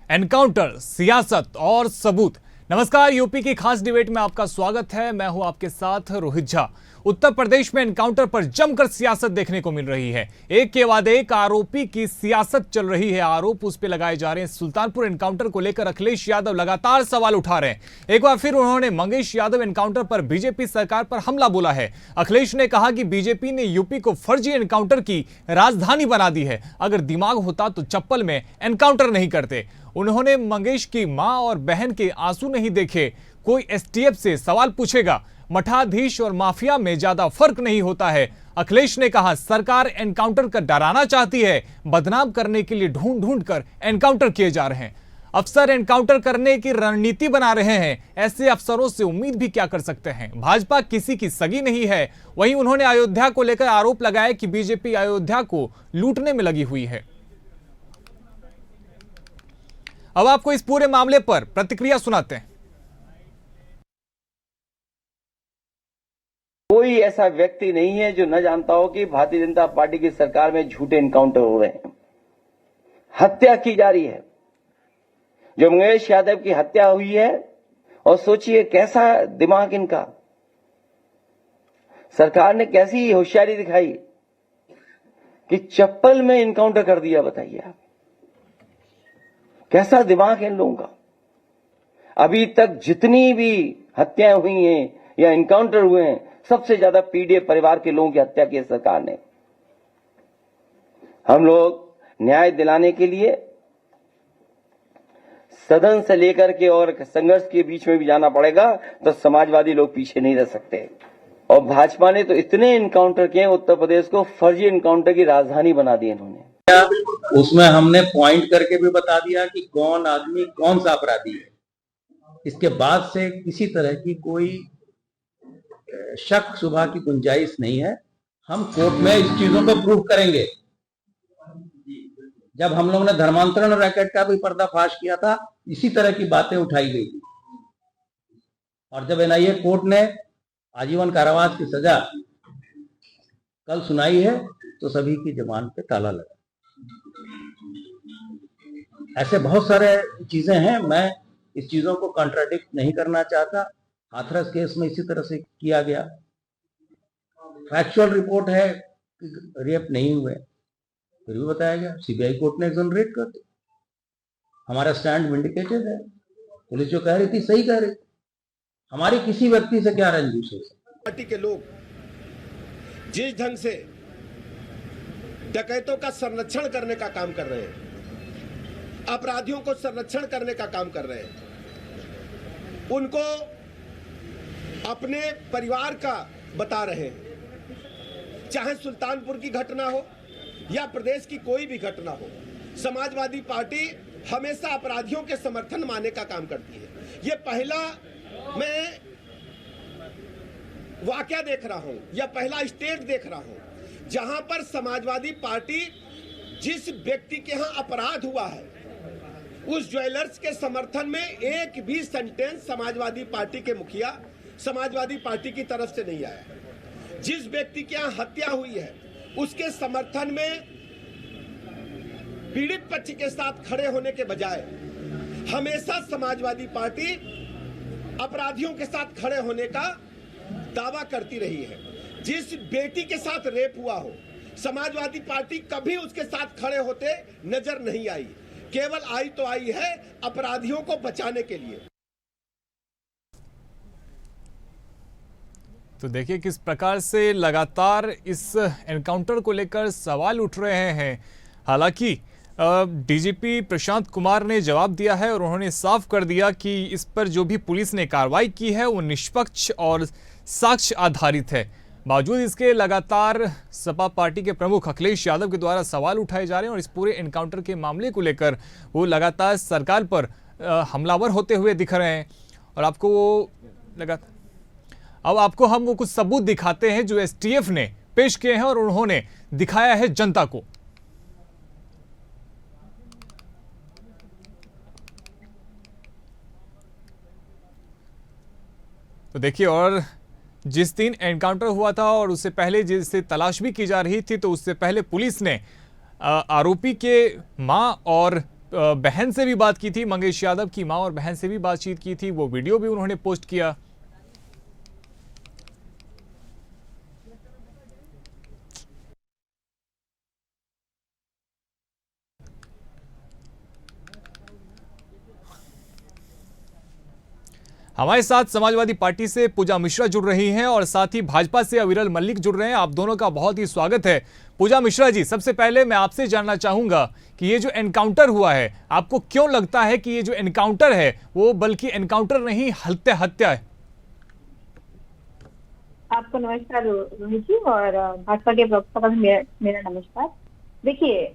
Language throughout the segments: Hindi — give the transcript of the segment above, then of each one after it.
एनकाउंटर, सियासत और सबूत। नमस्कार, यूपी की खास डिबेट में आपका स्वागत है। मैं हूं आपके साथ रोहित झा। उत्तर प्रदेश में एनकाउंटर पर जमकर सियासत देखने को मिल रही है। एक के बाद एक आरोपी की सियासत चल रही है। आरोप उस पर लगाए जा रहे हैं। सुल्तानपुर एनकाउंटर को लेकर अखिलेश यादव लगातार सवाल उठा रहे हैं। एक बार फिर उन्होंने मंगेश यादव एनकाउंटर पर बीजेपी सरकार पर हमला बोला है। अखिलेश ने कहा कि बीजेपी ने यूपी को फर्जी एनकाउंटर की राजधानी बना दी है। अगर दिमाग होता तो चप्पल में एनकाउंटर नहीं करते। उन्होंने मंगेश की मां और बहन के आंसू नहीं देखे। कोई एसटीएफ से सवाल पूछेगा। मठाधीश और माफिया में ज्यादा फर्क नहीं होता है। अखिलेश ने कहा सरकार एनकाउंटर कर डराना चाहती है। बदनाम करने के लिए ढूंढ ढूंढ कर एनकाउंटर किए जा रहे हैं। अफसर एनकाउंटर करने की रणनीति बना रहे हैं। ऐसे अफसरों से उम्मीद भी क्या कर सकते हैं। भाजपा किसी की सगी नहीं है। वहीं उन्होंने अयोध्या को लेकर आरोप लगाया कि बीजेपी अयोध्या को लूटने में लगी हुई है। अब आपको इस पूरे मामले पर प्रतिक्रिया सुनाते हैं। कोई ऐसा व्यक्ति नहीं है जो न जानता हो कि भारतीय जनता पार्टी की सरकार में झूठे एनकाउंटर हो रहे हैं, हत्या की जा रही है। जो मंगेश यादव की हत्या हुई है, और सोचिए कैसा दिमाग इनका। सरकार ने कैसी होशियारी दिखाई कि चप्पल में एनकाउंटर कर दिया। बताइए आप, कैसा दिमाग है इन लोगों का। अभी तक जितनी भी हत्याएं हुई हैं या एनकाउंटर हुए हैं, सबसे ज्यादा पीड़ित परिवार के लोगों की हत्या की है सरकार ने। हम लोग न्याय दिलाने के लिए सदन से लेकर के और संघर्ष के बीच में भी जाना पड़ेगा, तो समाजवादी लोग पीछे नहीं रह सकते। और भाजपा ने तो इतने एनकाउंटर किए, उत्तर प्रदेश को फर्जी एनकाउंटर की राजधानी बना दी इन्होंने। उसमें हमने पॉइंट करके भी बता दिया कि कौन आदमी कौन सा अपराधी है। इसके बाद से किसी तरह की कोई शक शुबा की गुंजाइश नहीं है। हम कोर्ट में इस चीजों को प्रूव करेंगे। जब हम लोग ने धर्मांतरण रैकेट का भी पर्दाफाश किया था, इसी तरह की बातें उठाई गई थी। और जब एनआईए कोर्ट ने आजीवन कारावास की सजा कल सुनाई है, तो सभी की जबान पे ताला लगा। ऐसे बहुत सारे चीजें हैं। मैं इस चीजों को कॉन्ट्राडिक्ट नहीं करना चाहता। हाथरस केस में इसी तरह से किया गया। फैक्चुअल रिपोर्ट है कि रेप नहीं हुए, फिर भी बताया गया। सीबीआई कोर्ट ने एक्सोनरेट कर दिया। हमारा स्टैंड विंडिकेटेड है। पुलिस जो कह रही थी सही कह रही थी। हमारी किसी व्यक्ति से क्या रंजिश हो सकती। पार्टी के लोग जिस ढंग से डकैतों का संरक्षण करने का काम कर रहे हैं, अपराधियों को संरक्षण करने का काम कर रहे हैं, उनको अपने परिवार का बता रहे हैं। चाहे सुल्तानपुर की घटना हो या प्रदेश की कोई भी घटना हो, समाजवादी पार्टी हमेशा अपराधियों के समर्थन माने का काम करती है। ये पहला मैं वाकया देख रहा हूं या पहला स्टेट देख रहा हूं जहां पर समाजवादी पार्टी जिस व्यक्ति के यहां अपराध हुआ है, उस ज्वेलर्स के समर्थन में एक भी सेंटेंस समाजवादी पार्टी के मुखिया, समाजवादी पार्टी की तरफ से नहीं आया। जिस व्यक्ति के यहां हत्या हुई है, उसके समर्थन में पीड़ित पक्ष के साथ खड़े होने के बजाय हमेशा समाजवादी पार्टी अपराधियों के साथ खड़े होने का दावा करती रही है। जिस बेटी के साथ रेप हुआ हो, समाजवादी पार्टी कभी उसके साथ खड़े होते नजर नहीं आई। केवल आई तो आई है अपराधियों को बचाने के लिए। तो देखिए किस प्रकार से लगातार इस एनकाउंटर को लेकर सवाल उठ रहे हैं। हालांकि डीजीपी प्रशांत कुमार ने जवाब दिया है और उन्होंने साफ कर दिया कि इस पर जो भी पुलिस ने कार्रवाई की है वो निष्पक्ष और साक्ष्य आधारित है। बावजूद इसके लगातार सपा पार्टी के प्रमुख अखिलेश यादव के द्वारा सवाल उठाए जा रहे हैं और इस पूरे एनकाउंटर के मामले को लेकर वो लगातार सरकार पर हमलावर होते हुए दिख रहे हैं। और आपको वो अब आपको हम वो कुछ सबूत दिखाते हैं जो एसटीएफ ने पेश किए हैं और उन्होंने दिखाया है जनता को। तो देखिए, और जिस दिन एनकाउंटर हुआ था और उससे पहले जिससे तलाश भी की जा रही थी, तो उससे पहले पुलिस ने आरोपी के मां और बहन से भी बात की थी, मंगेश यादव की मां और बहन से भी बातचीत की थी, वो वीडियो भी उन्होंने पोस्ट किया। हमारे साथ समाजवादी पार्टी से पूजा मिश्रा जुड़ रही हैं और साथ ही भाजपा से अविरल मल्लिक जुड़ रहे हैं। आप दोनों का बहुत ही स्वागत है। पूजा मिश्रा जी, सबसे पहले मैं आपसे जानना चाहूंगा कि ये जो एनकाउंटर हुआ है, आपको क्यों लगता है कि ये जो एनकाउंटर है वो बल्कि एनकाउंटर नहीं हत्या है? आपको नमस्कार रोहित जी, और भाजपा के प्रवक्ता का भी मेरा नमस्कार। देखिए,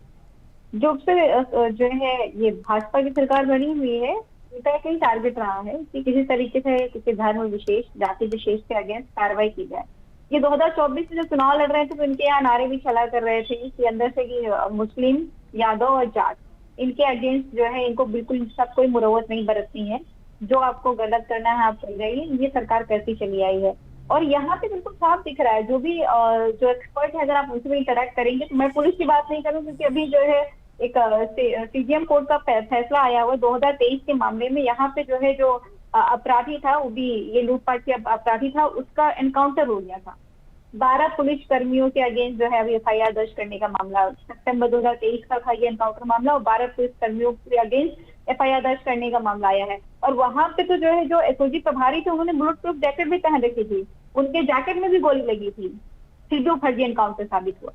जब से जो है ये भाजपा की सरकार बनी हुई है, इनका कई टारगेट रहा है कि किसी तरीके से किसी धर्म विशेष, जाति विशेष के अगेंस्ट कार्रवाई की जाए। ये 2024 में जब चुनाव लड़ रहे थे तो इनके यहाँ नारे भी चला कर रहे थे कि अंदर से कि मुस्लिम, यादव और जाट, इनके अगेंस्ट जो है इनको बिल्कुल सब कोई मुरव्वत नहीं बरतनी है, जो आपको गलत करना है आप कर जाइए। ये सरकार कैसी चली आई है और यहाँ पे बिल्कुल साफ दिख रहा है। जो भी जो एक्सपर्ट है, अगर आप उनसे भी इंटरेक्ट करेंगे, तो मैं पुलिस की बात नहीं करूँ क्योंकि अभी जो है एक सीजीएम कोर्ट का फैसला आया हुआ 2023 के मामले में। यहाँ पे जो है जो अपराधी था, वो भी ये लूटपाट के अपराधी था, उसका एनकाउंटर हो गया था। 12 पुलिस कर्मियों के अगेंस्ट जो है अभी एफआईआर दर्ज करने का मामला, सितंबर 2023 का था ये एनकाउंटर मामला, और 12 पुलिस कर्मियों के अगेंस्ट एफआईआर दर्ज करने का मामला आया है। और वहां पे तो जो है जो एसओजी प्रभारी थे, उन्होंने बुलेट प्रूफ जैकेट भी पहन रखी थी, उनके जैकेट में भी गोली लगी थी। सीधो फर्जी एनकाउंटर साबित हुआ।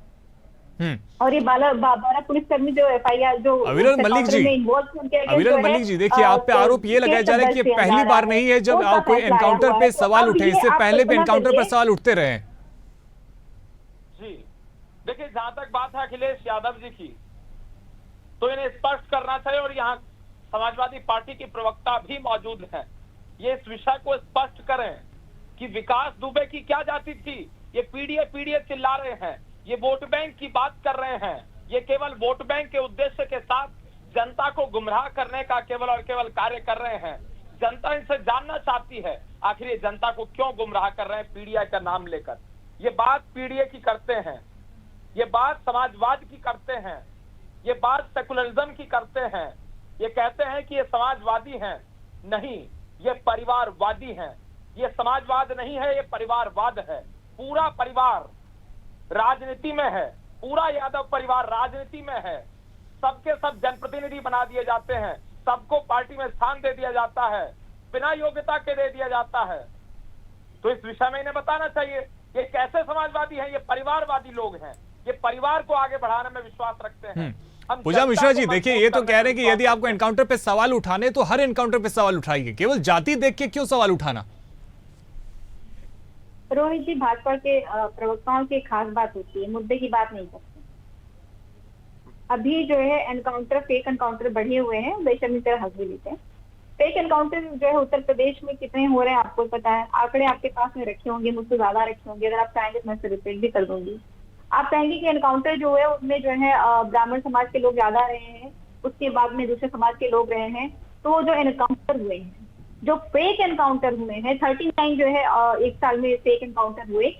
और ये 12 पुलिसकर्मी जो एफआईआर जो अविरल मल्लिक जी, देखिए आप पे आरोप ये लगाया जा रहा है कि पहली बार नहीं है जब आप कोई एनकाउंटर पे सवाल उठे, इससे पहले भी एनकाउंटर पर सवाल उठते रहे। जी देखिए, जहां तक बात है अखिलेश यादव जी की, तो इन्हें स्पष्ट करना चाहिए, और यहाँ समाजवादी पार्टी की प्रवक्ता भी मौजूद हैं, ये इस विषय को स्पष्ट करें कि विकास दुबे की क्या जाति थी। ये पीडीए चिल्ला रहे हैं, ये वोट बैंक की बात कर रहे हैं, ये केवल वोट बैंक के उद्देश्य के साथ जनता को गुमराह करने का केवल और केवल कार्य कर रहे हैं। जनता इनसे जानना चाहती है आखिर ये जनता को क्यों गुमराह कर रहे हैं पीडीए का नाम लेकर। ये बात पीडीए की करते हैं, ये बात समाजवाद की करते हैं, ये बात सेकुलरिज्म की करते हैं। ये कहते हैं कि ये समाजवादी हैं, नहीं, ये परिवारवादी हैं। ये समाजवाद नहीं है, ये परिवारवाद है। पूरा परिवार राजनीति में है, पूरा यादव परिवार राजनीति में है। सबके सब जनप्रतिनिधि बना दिए जाते हैं, सबको पार्टी में स्थान दे दिया जाता है, बिना योग्यता के दे दिया जाता है। तो इस विषय में इन्हें बताना चाहिए ये कैसे समाजवादी हैं। ये परिवारवादी लोग हैं, ये परिवार को आगे बढ़ाने में विश्वास रखते हैं। पूजा मिश्रा जी, देखिए ये तो कह रहे हैं कि यदि आपको एनकाउंटर पे सवाल उठाने तो हर एनकाउंटर पे सवाल उठाइए, केवल जाति देख के क्यों सवाल उठाना? रोहित जी, भाजपा के प्रवक्ताओं की खास बात होती है, मुद्दे की बात नहीं करते। अभी जो है एनकाउंटर, फेक एनकाउंटर बढ़े हुए हैं, बेशर्मी तरह हंस भी लेते हैं। फेक एनकाउंटर जो है उत्तर प्रदेश में कितने हो रहे हैं आपको पता है, आंकड़े आपके पास में रखे होंगे, मुझसे ज्यादा रखे होंगे। अगर आप चाहेंगे मैं रिपीट भी कर दूंगी। आप कहेंगे कि एनकाउंटर जो है उसमें जो है ब्राह्मण समाज के लोग ज्यादा रहे हैं, उसके बाद में दूसरे समाज के लोग रहे हैं। तो जो एनकाउंटर हुए हैं, जो फेक एनकाउंटर हुए हैं, 39 जो है एक साल में फेक एनकाउंटर हुए,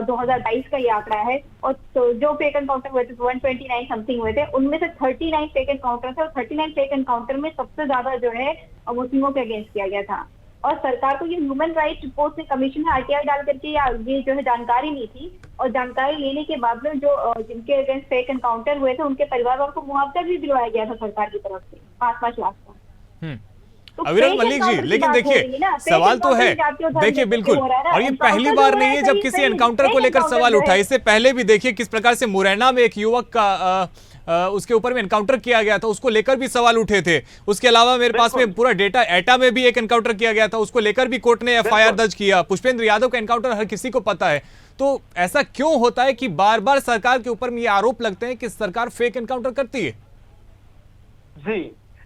2022 का ये आंकड़ा है। और तो जो फेक एनकाउंटर हुए थे 129 समथिंग हुए थे, उनमें से 39 फेक एनकाउंटर थे, और 39 फेक एनकाउंटर में सबसे ज्यादा जो है मुस्लिमों के अगेंस्ट किया गया था। और सरकार को ये ह्यूमन राइट्स रिपोर्ट से कमीशन में आरटीआई डाल करके या ये जो है जानकारी नहीं थी, और जानकारी लेने के बाद में जो जिनके अगेंस्ट फेक एनकाउंटर हुए थे उनके परिवार वालों को मुआवजा भी दिलवाया गया था सरकार की तरफ से 5-5 लाख का। तो अविरल मल्लिक जी, लेकिन देखिए सवाल तो है, देखिए बिल्कुल, और ये पहली बार नहीं है जब किसी एनकाउंटर को लेकर सवाल उठा। इससे पहले भी देखिए किस प्रकार से मुरैना में एक युवक का उसके ऊपर में एनकाउंटर किया गया था, उसको लेकर भी सवाल उठे थे। उसके अलावा मेरे पास में पूरा डेटा, एटा में भी एक एनकाउंटर किया गया था, उसको लेकर भी कोर्ट ने एफआईआर दर्ज किया। पुष्पेंद्र यादव का एनकाउंटर हर किसी को पता है। तो ऐसा क्यों होता है कि बार बार सरकार के ऊपर में ये आरोप लगते हैं कि सरकार फेक एनकाउंटर करती है? जी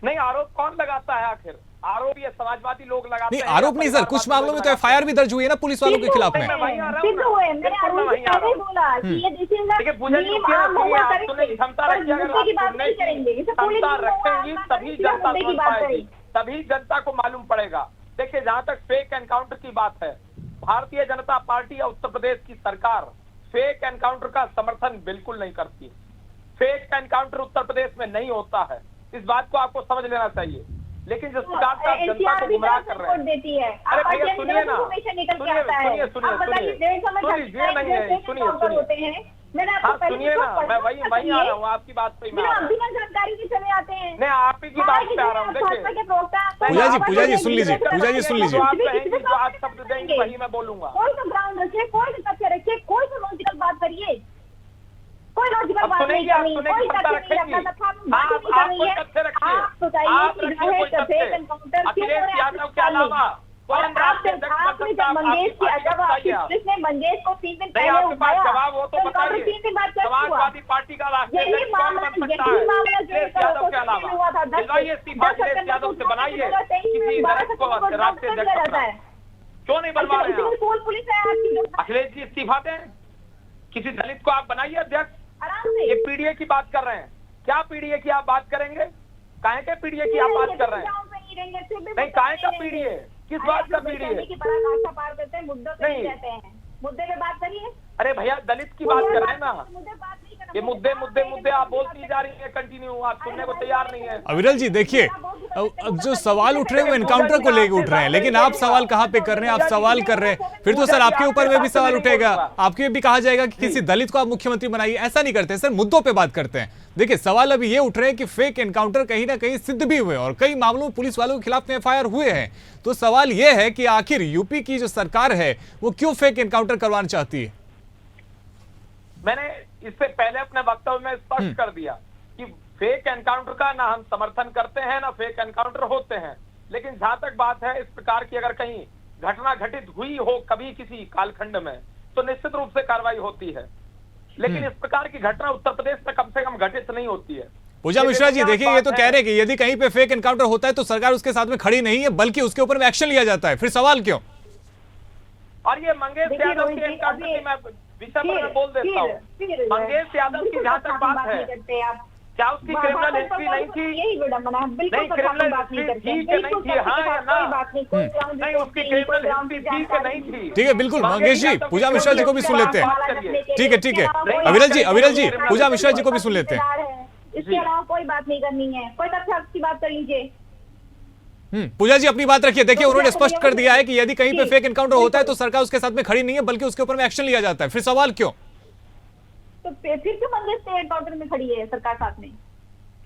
नहीं, आरोप कौन लगाता है आखिर? आरोप ये समाजवादी लोग लगाते हैं। आरोप नहीं सर, कुछ मामलों में तो एफआईआर भी दर्ज हुई है ना पुलिस वालों के खिलाफ में। तभी जनता को मालूम पड़ेगा। देखिए, जहां तक फेक एनकाउंटर की बात है, भारतीय जनता पार्टी या उत्तर प्रदेश की सरकार फेक एनकाउंटर का समर्थन बिल्कुल नहीं करती। फेक एनकाउंटर उत्तर प्रदेश में नहीं होता है, इस बात को आपको समझ लेना चाहिए। लेकिन जिस प्रकार से आप जनता एनसीआर को भी गुमराह तरफ कर से रहे रिपोर्ट हैं। देती है। अरे आप भैया आगे सुनिए ना, इन्फॉर्मेशन निकल के आता है। आप बताइए 150 में सुनिए होते हैं। मैंने आपको हाँ पहले सुनिए तो ना, मैं पढ़ना वही चाहिए। आ रहा हूँ, आपकी बात पे मैं आ बिना रहा हूँ। बिना जानकारी के चले आते हैं। नहीं आप ही की बात पे आ रहा हूँ। भाजपा देखिए के प्रवक्ता पूजा जी सुन लीजिए, पूजा जी सुन लीजिए। जो आप कहेंगे, जो आप शब्द देंगे वही मैं बोलूंगा। कोई तो ग्राउंड रखिए, कोई तो तथ्य रखिए, कोई तो लॉजिकल बात करिए। कोई लॉजिकल अब बात नहीं सुनेंगे, आप करनी, सुनेंगे, कोई क्षमता तथ्य नहीं रखेंगी। रखना था, हाँ, बात ही नहीं आप करनी कोई है। तथ्य रखिए। आप बताइए आप कि रखिए जो है कोई तथ्य। फेक एनकाउंटर क्यों हो अखिलेश रहा है यादव आपके के अलावा सामने? कौन और राष्ट्रीय आपने अध्यक्ष बन आपने सकता जब है? मंगेश की आपकी जब पार्टी का आपने मंगेश को 3 दिन नहीं, पहले आपके पास उठाया, जवाब हो तो एनकाउंटर बताइए। 3 दिन बाद कैसे हुआ? समाजवादी पार्टी का राष्ट्रीय यही अध्यक्ष कौन मामला बन सकता है? जो अखिलेश यादव के अलावा हुआ था। दिलवाइए इस्तीफा अखिलेश यादव से, बनाइए किसी दलित को राष्ट्रीय अध्यक्ष रहता अपना। है। क्यों नहीं बनवा रहे हैं आप? पुलिस है आपकी जो अखिलेश जी इस्तीफा दें, किसी दलित को आप बनाइए अध्यक्ष। आराम से ये पीडीए की बात कर रहे हैं, क्या पीडीए की आप बात करेंगे? काहे के पीडीए की आप बात कर रहे हैं? नहीं, काहे का पीडीए? किस बात का पीडीए? की पराकाष्ठा पार करते हैं, मुद्दों पे नहीं। नहीं रहते हैं। मुद्दे पे बात करिए। अरे भैया दलित की बात कर रहे हैं ना, मुद्दे बात नहीं करना। ये मुद्दे आप बोलती जा रही है कंटिन्यू, आप सुनने को तैयार नहीं है। अविरल जी देखिए, अब जो सवाल उठ रहे हैं वो एनकाउंटर को लेकर उठ रहे हैं, लेकिन आप सवाल कहाँ पे कर रहे हैं? आप सवाल कर रहे हैं, फिर तो सर आपके ऊपर में भी सवाल उठेगा, आपके भी कहा जाएगा कि किसी दलित को आप मुख्यमंत्री बनाइए। ऐसा नहीं करते सर, मुद्दों पे बात करते हैं। देखिए सवाल अभी ये उठ रहे हैं कि फेक एनकाउंटर कहीं ना कहीं सिद्ध भी हुए और कई मामलों में पुलिस वालों के खिलाफ एफआईआर हुए हैं। तो सवाल ये है कि आखिर यूपी की जो सरकार है वो क्यों फेक एनकाउंटर करवाना चाहती है? मैंने इससे पहले अपने वक्तव्य में स्पष्ट कर दिया कि फेक एनकाउंटर का ना हम समर्थन करते हैं ना फेक एनकाउंटर होते हैं। लेकिन जहां तक बात है इस प्रकार की अगर कहीं घटना घटित हुई हो कभी किसी कालखंड में तो निश्चित रूप से कार्रवाई होती है। लेकिन इस प्रकार की घटना उत्तर प्रदेश में कम से कम घटित नहीं होती है। पूजा मिश्रा जी देखिए, ये तो कह रहे हैं कि यदि कहीं पे फेक एनकाउंटर होता है तो सरकार उसके साथ में खड़ी नहीं है बल्कि उसके ऊपर में एक्शन लिया जाता है। फिर सवाल क्यों? और ये मंगेश यादव के एनकाउंटर की मैं विषय पर मैं बोल देता हूँ। मंगेश यादव की जहां तक बात है, क्या उसकी क्रिमिनल हिस्ट्री नहीं थी? यही विडंबना है। बिल्कुल नहीं, क्रिमिनल हिस्ट्री थी कि नहीं थी? हाँ या ना? नहीं, उसकी क्रिमिनल हिस्ट्री थी कि नहीं थी? ठीक है, बिल्कुल मंगेश जी, पूजा मिश्रा जी को भी सुन लेते हैं। ठीक है अविरल जी पूजा मिश्रा जी को भी सुन लेते हैं। इसके अलावा कोई बात नहीं करनी है, कोई तथ्य की बात कर लीजिए। पूजा जी अपनी बात रखिए। देखिए उन्होंने स्पष्ट कर दिया है कि यदि कहीं पे फेक एनकाउंटर होता है तो सरकार उसके साथ में खड़ी नहीं है बल्कि उसके ऊपर में एक्शन लिया जाता है। फिर सवाल क्यों? तो फिर क्यों मंगेश के एनकाउंटर में खड़ी है सरकार साथ में?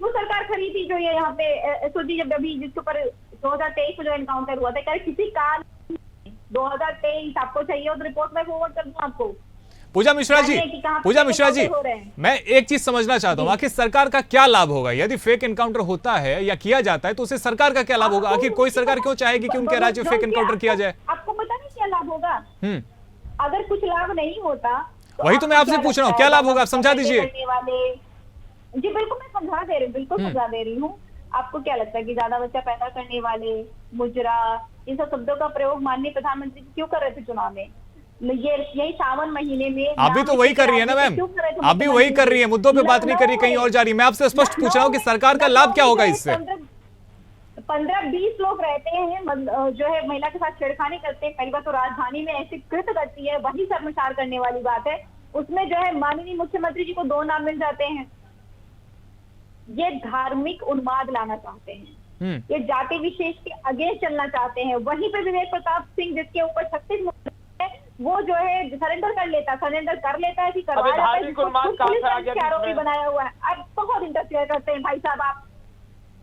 वो सरकार खड़ी थी जो ये यहाँ पे एसओजी जब अभी जिसके ऊपर 2023 में जो एनकाउंटर हुआ था, कह किसी कार 2023 आपको चाहिए हो तो रिपोर्ट में फॉरवर्ड कर दूं आपको। पूजा मिश्रा जी मैं एक चीज समझना चाहता हूँ, आखिर सरकार का क्या लाभ होगा यदि फेक एनकाउंटर होता है या किया जाता है तो उससे सरकार का क्या लाभ होगा? आखिर कोई सरकार क्यों चाहेगी कि उनके राज्य में फेक एनकाउंटर किया जाए? आपको पता नहीं क्या लाभ होगा? अगर कुछ लाभ नहीं होता वही तो मैं आपसे पूछ रहा हूँ, क्या लाभ होगा आप समझा दीजिए। जी बिल्कुल मैं समझा दे रही हूँ, बिल्कुल समझा दे रही हूँ। आपको क्या लगता है कि ज्यादा बच्चा पैदा करने वाले, मुजरा, इन सब शब्दों का प्रयोग माननीय प्रधानमंत्री क्यों कर रहे थे चुनाव में? ये यही सावन महीने में आप भी तो वही कर रही है ना मैम, आप भी वही कर रही है, मुद्दों पे बात नहीं कर रही, कहीं और जा रही है। मैं आपसे स्पष्ट पूछ रहा हूँ कि सरकार का लाभ क्या होगा इससे? 15-20 लोग रहते हैं जो है महिला के साथ छेड़खानी करते हैं। पहली बार तो राजधानी में ऐसी कृत्य करती है, वही शर्मसार करने वाली बात है। उसमें जो है माननीय मुख्यमंत्री जी को 2 नाम मिल जाते हैं। ये धार्मिक उन्माद लाना चाहते हैं, ये जाति विशेष के अगेंस्ट चलना चाहते हैं। वहीं पे विवेक प्रताप सिंह जिसके ऊपर 36 मुकदमे है, वो जो है सरेंडर कर लेता है कि करवा जाता है, आरोपी बनाया हुआ है। अब बहुत इंटरफेयर करते हैं भाई साहब आप।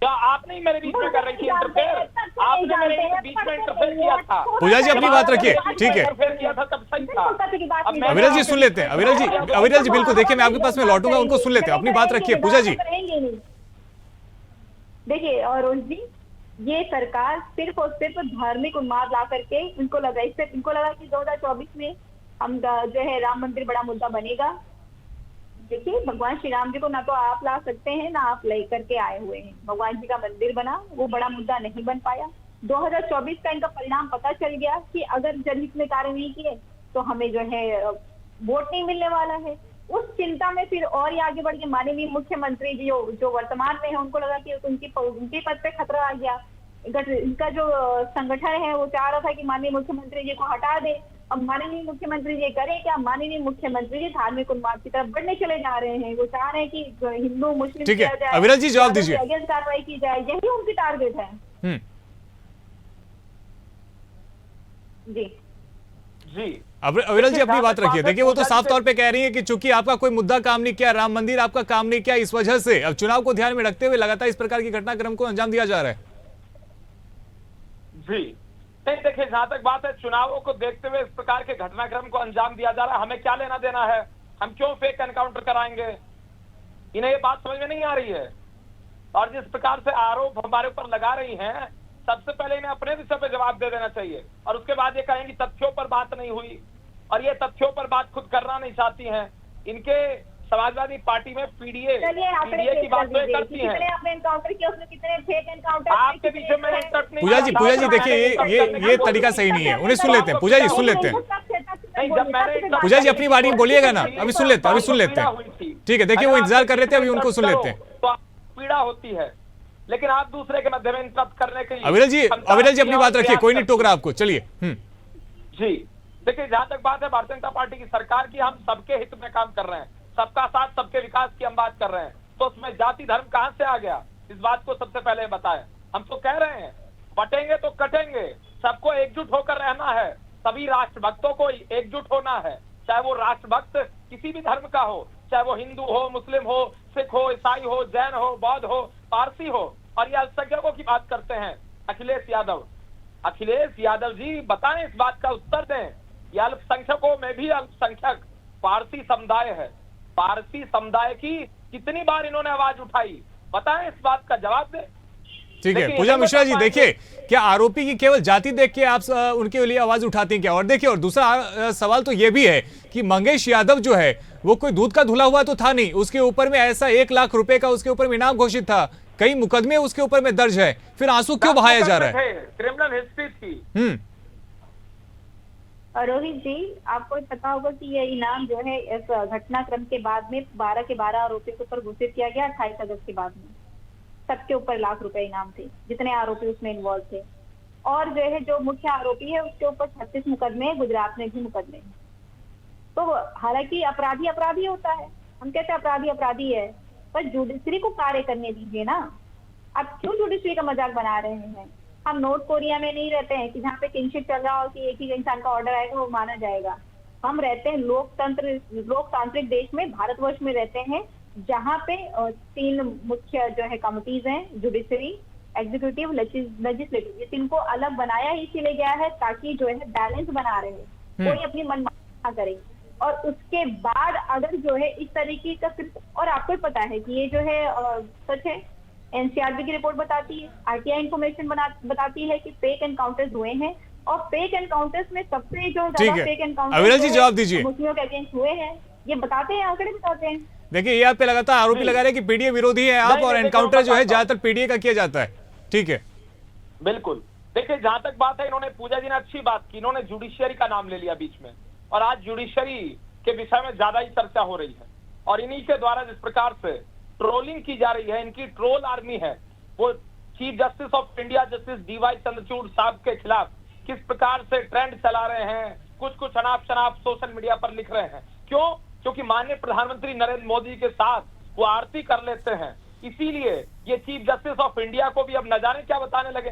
क्या आप नहीं मेरे बीच में कर रही थी इंटरफेयर? आपने मेरे बीच में इंटरफेयर किया था। पूजा जी अपनी बात रखिए, ठीक है। किया था तब सही था। अविरल जी सुन लेते हैं, अविरल जी बिल्कुल। देखिए मैं आपके पास में लौटूंगा, उनको सुन लेते हैं, अपनी बात रखिए पूजा जी। देखिए और रोहित जी, ये सरकार सिर्फ और सिर्फ धार्मिक उन्माद ला करके इनको लगा कि 2024 में हम जो है राम मंदिर बड़ा मुद्दा बनेगा। देखिए भगवान श्री राम जी को ना तो आप ला सकते हैं ना आप ले करके आए हुए हैं। भगवान जी का मंदिर बना, वो बड़ा मुद्दा नहीं बन पाया। 2024 का इनका परिणाम पता चल गया कि अगर जनहित में कार्य नहीं किए तो हमें जो है वोट नहीं मिलने वाला है। उस चिंता में फिर और ही आगे बढ़ के माननीय मुख्यमंत्री जी जो वर्तमान में है, उनको लगा कि उनके पद पे खतरा आ गया। इनका जो संगठन है वो चाह रहा था कि माननीय मुख्यमंत्री जी को हटा दे, अब माननीय मुख्यमंत्री जी करें क्या? माननीय मुख्यमंत्री जी धार्मिक उन्माद की तरफ बढ़ने चले जा रहे हैं। वो चाह रहे हैं कि हिंदू मुस्लिम ठीक है, किया जाए, अविरल जी जवाब दीजिए। अगेंस्ट कार्रवाई की जाए, यही उनकी टारगेट है। हम्म। जी जी अविरल जी अपनी बात रखिए। देखिए वो तो साफ तौर पे कह रही है कि चूंकि आपका कोई मुद्दा काम नहीं किया, राम मंदिर आपका काम नहीं किया, इस वजह से अब चुनाव को ध्यान में रखते हुए लगातार इस प्रकार की घटनाक्रम को अंजाम दिया जा रहा है। जी नहीं, देखिए जहां तक बात है चुनावों को देखते हुए इस प्रकार के घटनाक्रम को अंजाम दिया जा रहा है, हमें क्या लेना देना है? हम क्यों फेक एनकाउंटर कराएंगे? इन्हें ये बात समझ में नहीं आ रही है। और जिस प्रकार से आरोप हमारे ऊपर लगा रही हैं, सबसे पहले इन्हें अपने विषय पे जवाब दे देना चाहिए और उसके बाद ये कहेंगी तथ्यों पर बात नहीं हुई, और ये तथ्यों पर बात खुद करना नहीं चाहती हैं। इनके समाजवादी पार्टी में पीडीए की बात तो करती हैं। कितने आपने एनकाउंटर किया, उसमें कितने फेक एनकाउंटर? आपके पीछे मैंने इंटरप्ट नहीं पूजा जी देखिए ये तरीका सही नहीं है। उन्हें सुन लेते हैं, पूजा जी सुन लेते हैं। नहीं, जब मैंने पूजा जी अपनी बारी में बोलिएगा ना, अभी सुन लेते हैं। ठीक है, देखिए वो इंतजार कर रहे थे, अभी उनको सुन लेते हैं। तो पीड़ा होती है, लेकिन आप दूसरे के मध्य में इंटरप्ट करने के लिए अविरल जी अपनी बात रखिए, कोई नहीं टोक रहा आपको, चलिए। जी देखिए जहां तक बात है भारतीय जनता पार्टी की सरकार की, हम सबके हित में काम कर रहे हैं, सबका साथ सबके विकास की हम बात कर रहे हैं, तो उसमें जाति धर्म कहां से आ गया? इस बात को सबसे पहले बताएं। हम तो कह रहे हैं बटेंगे तो कटेंगे, सबको एकजुट होकर रहना है, सभी राष्ट्रभक्तों को एकजुट होना है, चाहे वो राष्ट्रभक्त किसी भी धर्म का हो, चाहे वो हिंदू हो, मुस्लिम हो, सिख हो, ईसाई हो, जैन हो, बौद्ध हो, पारसी हो। और ये अल्पसंख्यकों की बात करते हैं अखिलेश यादव जी बताएं, इस बात का उत्तर दें। ये अल्पसंख्यकों में भी अल्पसंख्यक पारसी समुदाय है, पारसी समुदाय की कितनी बार इन्होंने आवाज उठाई, बताएं, इस बात का जवाब दें। ठीक है पूजा मिश्रा जी, देखिए क्या आरोपी की केवल जाति देख के आप उनके लिए आवाज उठाती हैं क्या? और देखिए, और दूसरा सवाल तो ये भी है कि मंगेश यादव जो है वो कोई दूध का धुला हुआ तो था नहीं, उसके ऊपर में ऐसा 1 लाख रुपए का उसके ऊपर इनाम घोषित था, कई मुकदमे उसके ऊपर में दर्ज है, फिर आंसू क्यों बहाया जा रहा है? क्रिमिनल हिस्ट्री थी। रोहित जी, आपको पता होगा कि ये इनाम जो है इस घटनाक्रम के बाद में 12 के 12 आरोपियों के ऊपर घोषित किया गया 28 अगस्त के बाद में। सबके ऊपर लाख रुपए इनाम थे, जितने आरोपी उसमें इन्वॉल्व थे। और जो है जो मुख्य आरोपी है उसके ऊपर 36 मुकदमे हैं, गुजरात में भी मुकदमे हैं। तो हालांकि अपराधी अपराधी होता है, हम कहते हैं अपराधी अपराधी है, पर जुडिशरी को कार्य करने दीजिए ना। आप क्यों जुडिशरी का मजाक बना रहे हैं? हम नॉर्थ कोरिया में नहीं रहते हैं कि जहाँ पे किंगशिप चल रहा हो कि एक ही इंसान का ऑर्डर आएगा वो माना जाएगा। हम रहते हैं लोकतांत्रिक देश में, भारतवर्ष में रहते हैं, जहाँ पे 3 मुख्य जो है कमिटीज हैं, जुडिशरी, एग्जीक्यूटिव, लेजिस्लेटिव। ये 3 को अलग बनाया ही इसीलिए गया है ताकि जो है बैलेंस बना रहे, कोई अपनी मनमानी ना करे। और उसके बाद अगर जो है इस तरीके का, और आपको पता है कि ये जो है सच है, एनसीआरबी की रिपोर्ट बताती है, आरटीआई इंफॉर्मेशन बताती है कि फेक एनकाउंटर्स हुए हैं, और फेक एनकाउंटर्स में सबसे जो ज्यादा फेक एनकाउंटर अविरल जी जवाब दीजिए, मुस्लिमों के अगेंस्ट हुए हैं, ये बताते हैं, आंकड़े बताते हैं। देखिए ये आप पे लगातार आरोपी लगा रहे हैं कि पीडीए विरोधी है आप, और एनकाउंटर जो है ज्यादातर पीडीए का किया जाता है। ठीक है, बिल्कुल। देखिए जहां तक बात है, इन्होंने पूजा जी ने अच्छी बात की, इन्होंने जुडिशियरी का नाम ले लिया बीच में, और आज जुडिशरी के विषय में ज्यादा ही चर्चा हो रही है। और इन्हीं के द्वारा जिस प्रकार से ट्रोलिंग की जा रही है, इनकी ट्रोल आर्मी है, वो chief justice of India justice D Y Chandrachud साहब के खिलाफ किस प्रकार से ट्रेंड चला रहे हैं, कुछ अनाप शनाप सोशल मीडिया पर लिख रहे हैं। क्यों? क्योंकि माननीय प्रधानमंत्री नरेंद्र मोदी के साथ वो आरती कर लेते हैं, इसीलिए ये चीफ जस्टिस ऑफ इंडिया को भी अब न जाने क्या बताने लगे।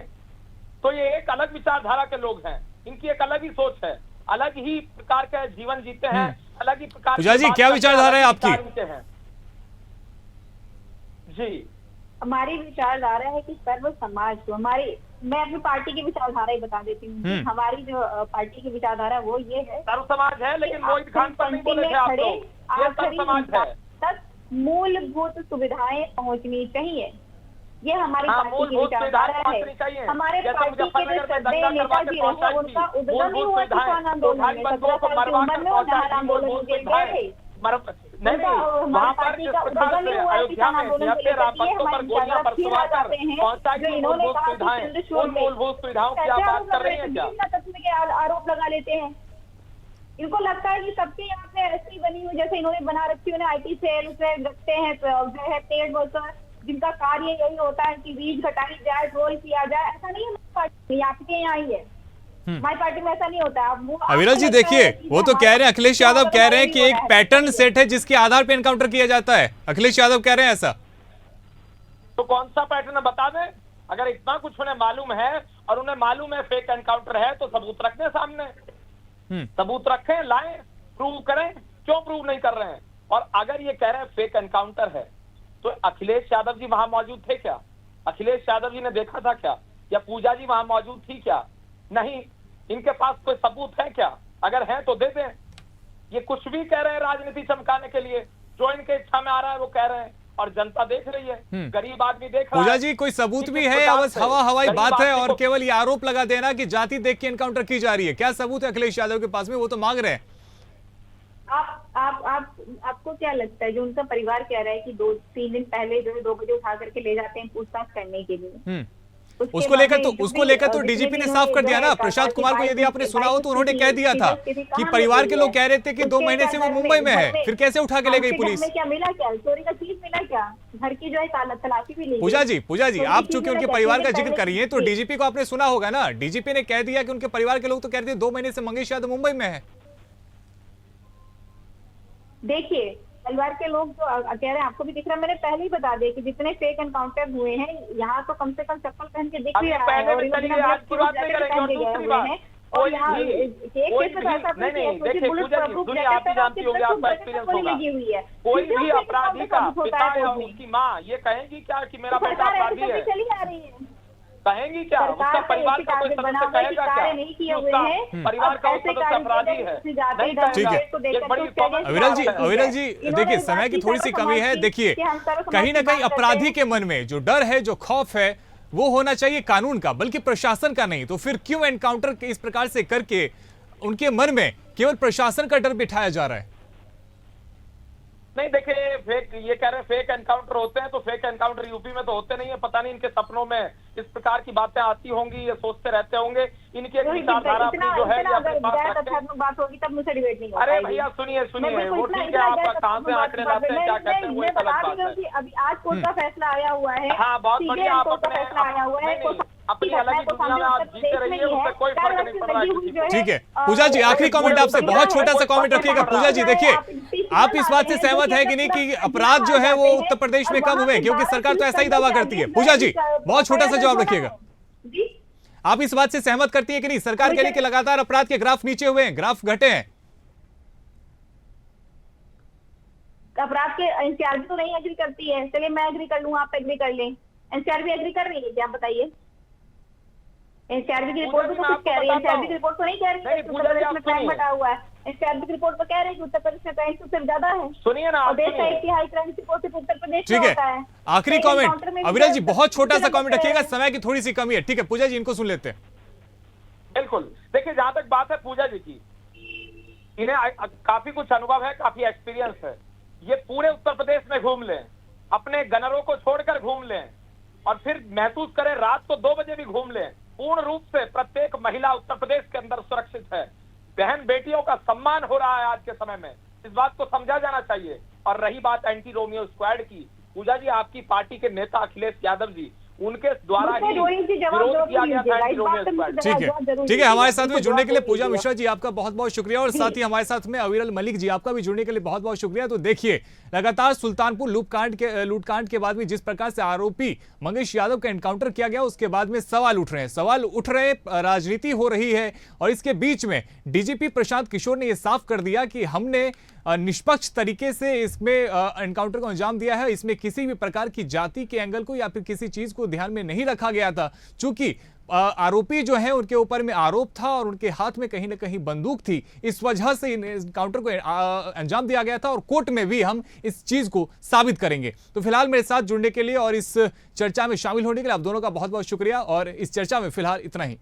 तो ये एक अलग विचारधारा के लोग हैं, इनकी एक अलग ही सोच है, अलग ही प्रकार का जीवन जीते हैं, अलग ही प्रकार। पूजा जी क्या विचारधारा है आपकी? जी हमारी विचारधारा है कि सर्व समाज को, हमारी, मैं अपनी पार्टी की विचारधारा ही बता देती हूँ। हमारी जो पार्टी की विचारधारा वो ये है, सर्व समाज है, लेकिन मोहित खान पर नहीं बोले थे आप लोग, ये सर्व समाज है। तक मूलभूत सुविधाएं पहुंचनी चाहिए, ये हमारी पार्टी की विचारधारा है। हमारे पार्टी के जो श्रद्धेय नेताजी रहे, उनका उद्गम ही हुआ किसान आंदोलन में, 17 साल की उम्र में वो नहर आंदोलन में जेल गए थे। वहाँ पर जिस प्रकार से अयोध्या में 73 रामभक्तों पर गोलियां बरसवा कर पहुंचाई मूलभूत सुविधाएं, उन मूलभूत सुविधाओं की आप बात कर रही हैं क्या? आरोप लगा लेते हैं। इनको लगता है कि सबके यहाँ पे ऐसी बनी हुई, जैसे इन्होंने बना रखी, उन्हें IT सेल उसमें रखते हैं जो है पेड वर्कर, जिनका कार्य यही होता है कि बीज घटाई जाए, ट्रोल किया जाए। ऐसा नहीं है, आपके यहाँ ही है। हमारी पार्टी में ऐसा नहीं होता है। अब वो अविरल जी आपको लगता देखिए, है कि वो तो हमारे- कह रहे हैं, अखिलेश यादव कह रहे हैं कि हो एक रहा है। पैटर्न सेट है जिसके आधार पे एनकाउंटर किया जाता है। अखिलेश यादव कह रहे हैं ऐसा। तो कौन सा पैटर्न है बता दें। अगर इतना कुछ उन्हें मालूम है और उन्हें मालूम है फेक एनकाउंटर है तो सबूत रख दें सामने, सबूत रखें, लाएं, प्रूव करें। क्यों प्रूव नहीं कर रहे हैं? और अगर ये कह रहे हैं फेक एनकाउंटर है तो अखिलेश यादव जी वहां मौजूद थे क्या? अखिलेश यादव जी ने देखा था क्या? या पूजा जी वहां मौजूद थी क्या? नहीं। इनके पास कोई सबूत है क्या? अगर है तो दे दें। ये कुछ भी कह रहे हैं राजनीति चमकाने के लिए, जो इनके इच्छा में आ रहा है वो कह रहे हैं और जनता देख रही है, गरीब आदमी देख रहा है। पूजा जी कोई सबूत भी है या बस हवा हवाई बात है और केवल ये आरोप लगा देना कि जाति देख के एनकाउंटर की जा रही है? क्या सबूत है अखिलेश यादव के पास में? वो तो मांग रहे हैं। आपको क्या लगता है जो उनका परिवार कह रहा है कि 2-3 दिन पहले जो है 2 बजे उठा करके ले जाते हैं पूछताछ करने के लिए, उसको लेकर तो डीजीपी ने साफ कर दिया ना। प्रशांत कुमार को यदि आपने सुना हो तो उन्होंने कह दिया था कि परिवार के लोग कह रहे थे कि 2 महीने से वो मुंबई में है, फिर कैसे उठा के ले गई पुलिस? क्या मिला? क्या चोरी का चीज मिला? क्या घर की जो है तलाशी भी ली? पूजा जी आप चूंकि उनके परिवार का जिक्र कर रही हैं तो डीजीपी को आपने सुना होगा ना। डीजीपी ने कह दिया कि उनके परिवार के लोग तो कह रहे थे 2 महीने से मंगेश यादव मुंबई में है। देखिए, परिवार के लोग जो कह रहे हैं आपको भी दिख रहा है। मैंने पहले ही बता दिया कि जितने फेक एनकाउंटर हुए हैं यहाँ तो कम से कम चप्पल पहन के दिख ही रहा है और चलिए आज की बात नहीं करेंगे। और दूसरी बात, और यहाँ नहीं देखिए पूजा जी, दुनिया आप ही जानती होगी, आपका एक्सपीरियंस होगा, कोई भी अपराधी का पिता या उसकी माँ ये कहेंगी क्या कि मेरा बेटा अपराधी है? चली आ रही है। कहेंगी क्या? उसका परिवार का कोई सदस्य कहेगा क्या कि उसका परिवार का सदस्य अपराधी है? नहीं ठीक है। कहेगा। एक बड़ी कॉमन अविरल जी देखिए, समय की थोड़ी सी कमी है। देखिए, कहीं ना कहीं अपराधी के मन में जो डर है, जो खौफ है, वो होना चाहिए कानून का, बल्कि प्रशासन का नहीं। तो फिर क्यों एनकाउंटर इस प्रकार से करके उनके मन में केवल प्रशासन का डर बिठाया जा रहा है? नहीं देखिए, फेक ये कह रहे हैं फेक एनकाउंटर होते हैं तो फेक एनकाउंटर यूपी में तो होते नहीं है। पता नहीं इनके सपनों में इस प्रकार की बातें आती होंगी, ये सोचते रहते होंगे। इनकी एक विचारधारा अपनी जो है ये अपने पास रखते हैं। बात होगी तब मुझसे डिबेट नहीं होगा। अरे भैया सुनिए, वो ठीक है, आपका कहाँ से आंकड़े लाते हैं, क्या कहते हैं, वो एक अलग बात है। अभी आज कोर्ट का फैसला आया हुआ है। हाँ बहुत बढ़िया, आप अपने अलग ही दुनिया में आप जीते रहिए, उससे कोई फर्क नहीं पड़ रहा है। ठीक है पूजा जी, आखिरी कमेंट आपसे, बहुत छोटा सा कमेंट रखिएगा। पूजा जी देखिए, आप इस बात से सहमत है कि नहीं कि अपराध जो है वो उत्तर प्रदेश में कम हुए? क्योंकि सरकार तो ऐसा ही दावा करती है। पूजा जी बहुत छोटा सा जवाब रखिएगा। आप इस बात से सहमत करती है कि नहीं? सरकार कह रही है कि लगातार अपराध के ग्राफ नीचे हुए हैं, ग्राफ घटे हैं। अपराध के एनसीआर भी तो नहीं एग्री करती है। चलिए मैं एग्री कर लूँ, आप एग्री कर लें। एनसीआर भी एग्री कर रही है क्या? बताइए। एनसीआरबी की रिपोर्ट तो कुछ कह रही है। एनसीआरबी की रिपोर्ट तो नहीं कह रही है उत्तर प्रदेश में क्राइम घटा हुआ है। एनसीआरबी की रिपोर्ट तो कह रही है कि उत्तर प्रदेश में क्राइम सबसे ज्यादा है। सुनिए ना, और देश का 1 तिहाई क्राइम रिपोर्ट सिर्फ उत्तर प्रदेश में ठीक होता है। है। आखिरी कमेंट अविरल जी, बहुत छोटा सा कमेंट रखिएगा, समय की थोड़ी सी कमी है। ठीक है पूजा जी, इनको सुन लेते हैं। बिल्कुल। देखिए जहां तक बात है पूजा जी की, इन्हें काफी कुछ अनुभव है, काफी एक्सपीरियंस है। ये पूरे उत्तर प्रदेश में घूम लें, अपने गनरों को छोड़कर घूम लें और फिर महसूस करें रात को 2 बजे भी घूम लें। पूर्ण रूप से प्रत्येक महिला उत्तर प्रदेश के अंदर सुरक्षित है। बहन बेटियों का सम्मान हो रहा है आज के समय में, इस बात को समझा जाना चाहिए। और रही बात एंटी रोमियो स्क्वाड की, पूजा जी आपकी पार्टी के नेता अखिलेश यादव जी, उनके द्वारा ही विरोध किया गया था एंटी रोमियो स्क्वाड। ठीक है, हमारे साथ में जुड़ने के लिए पूजा मिश्रा जी आपका बहुत बहुत शुक्रिया, और साथ ही हमारे साथ में अविरल मलिक जी आपका भी जुड़ने के लिए बहुत बहुत शुक्रिया। तो देखिए, लगातार सुल्तानपुर लूटकांड के बाद में जिस प्रकार से आरोपी मंगेश यादव का एनकाउंटर किया गया, उसके बाद में सवाल उठ रहे हैं, राजनीति हो रही है। और इसके बीच में डीजीपी प्रशांत किशोर ने यह साफ कर दिया कि हमने निष्पक्ष तरीके से इसमें एनकाउंटर को अंजाम दिया है। इसमें किसी भी प्रकार की जाति के एंगल को या फिर किसी चीज को ध्यान में नहीं रखा गया था। चूंकि आरोपी जो है उनके ऊपर में आरोप था और उनके हाथ में कहीं ना कहीं बंदूक थी, इस वजह से एनकाउंटर को अंजाम दिया गया था और कोर्ट में भी हम इस चीज को साबित करेंगे। तो फिलहाल मेरे साथ जुड़ने के लिए और इस चर्चा में शामिल होने के लिए आप दोनों का बहुत बहुत शुक्रिया, और इस चर्चा में फिलहाल इतना ही।